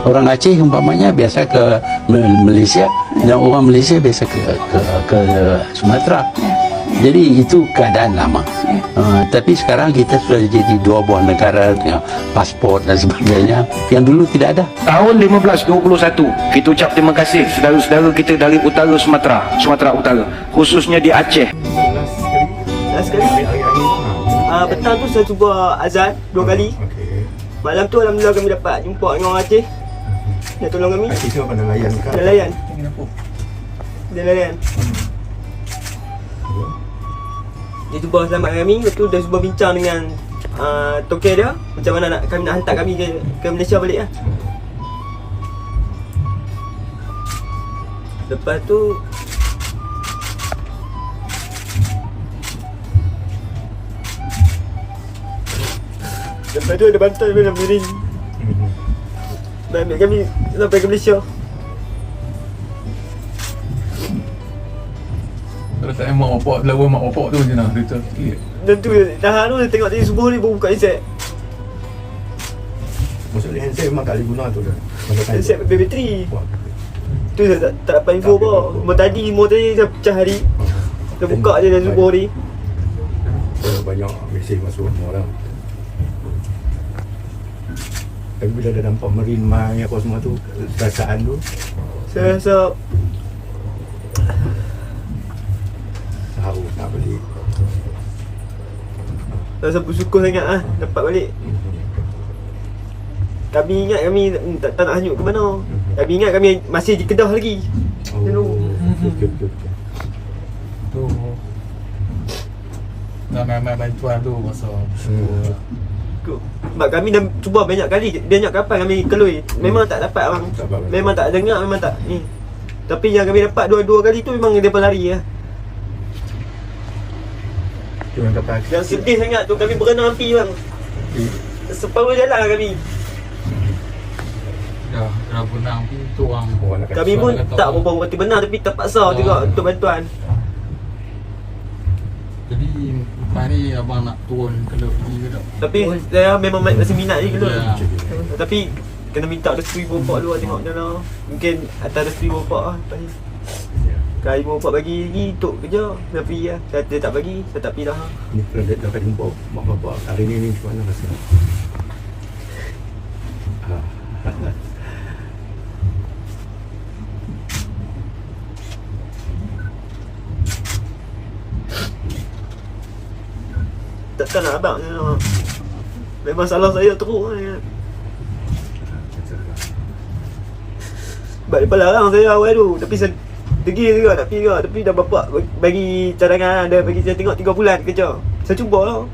Orang Aceh umpamanya biasa ke Malaysia dan orang Malaysia biasa ke Sumatera. Jadi itu keadaan lama. Tapi sekarang kita sudah jadi dua buah negara dengan pasport dan sebagainya yang dulu tidak ada. Tahun 1521, kita ucap terima kasih saudara-saudara kita dari utara Sumatera Utara, khususnya di Aceh. Last kali petang tu saya cuba azan 2 kali. Malam tu alhamdulillah kami dapat jumpa dengan orang Aceh. Dia tolong kami. Aceh tu pandai layan kan? Dia layan. Dia layan. Dia cuba selamatkan kami. Lepas tu dia cuba bincang dengan tokek dia macam mana kami nak hantar kami ke Malaysia balik lah. Lepas tu ada bantuan dalam miring. Dan ambil kami sampai ke Malaysia. Kalau tak mak bapak, lawan mak bapak tu macam mana cerita sikit. Dan tu dah tu dia tengok tadi subuh ni baru buka handset. Maksudnya handset memang tak boleh guna tu dah. Handset bateri. Tu saya tak dapat info apa. Cuma tadi saya pecah hari. Dia buka je dari subuh ni. Banyak mesej masuk semua orang. Tapi bila dah nampak Marine Mai apa semua tu, perasaan tu Saya rasa tahu nak balik. rasa bersyukur sangat lah dapat balik. Kami ingat kami tak nak hanyut ke mana. Kami ingat kami masih di Kedah lagi. Okey. Tu nak main bantuan tu masa bersyukur. Sebab kami dah cuba banyak kapal kami kelui. Memang tak dapat bang. Memang tak dengar, memang tak ni. Tapi yang kami dapat dua kali tu memang dia lari lah. Cuma kapal. Yang sedih sangat tu kami berenang api bang. Separuh jalan lah kami. Dah kena benang pun tu orang. Kami pun tak berapa reti benar tapi terpaksa juga untuk bantuan. Jadi lepas ni abang nak turun kelab pergi ke tak? Tapi saya memang masih minat je dulu. Ya. Tapi kena minta restu ibu bapak dulu tengok macam mana. Mungkin atas restu ibu bapak lah lepas ni. Kalau ibu bapak bagi lagi untuk kerja, saya pergi lah. Dia tak bagi, saya tak pergi dah. Ni kalau dia dapat jumpa mak bapak hari ni macam mana rasa? Tak nak abang je lah. Memang salah saya teruk lah. Sebab dia larang saya awal tu. Tapi saya degil juga nak pergi juga. Tapi dah bapak bagi cadangan. Dia bagi saya tengok 3 bulan kerja. Saya cuba lah.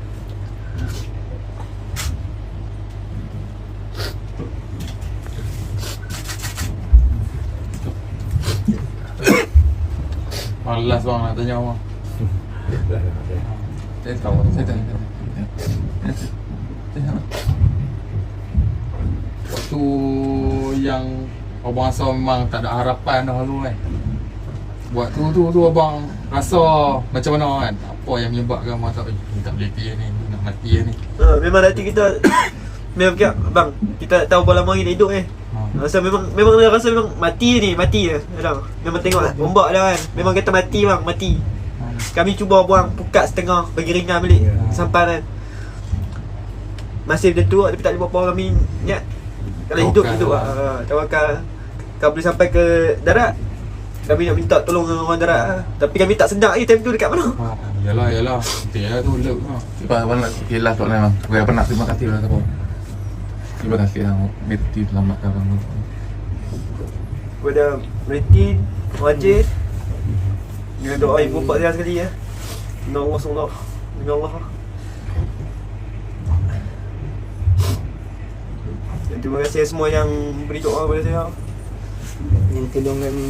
Malas bang nak tanya abang. Saya tahu, saya tanya. Waktu yang abang rasa memang tak ada harapan dah lalu kan. Buat tu abang rasa macam mana kan? Apa yang menyebabkan abang tak boleh pergi ni, nak mati ni. Memang hati kita memang fikir, bang, kita tak tahu berapa lama kita hidup Rasa memang rasa memang mati je. Memang tengok ombak dah kan. Memang kata mati bang, mati. Kami cuba buang pukat setengah bagi ringan balik samparan. Masih macam tu tapi tak ada berapa kami niat. Kalau hidup tawakal. Kalau boleh sampai ke darat, kami nak minta tolong orang darat. Tapi kami tak sedar time tu dekat mana. Yalah. Dia tu lep. Sebab abang nak kilas tu memang. Saya pernah terima kasih lah siapa. Terima kasih lah Meti selamatkan abang. Kepada Metin, Wajid, dengan doa ibu bapa saya sekali ya. Dengan Allah. Dan terima kasih semua yang beri doa kepada saya. Yang tolong kami.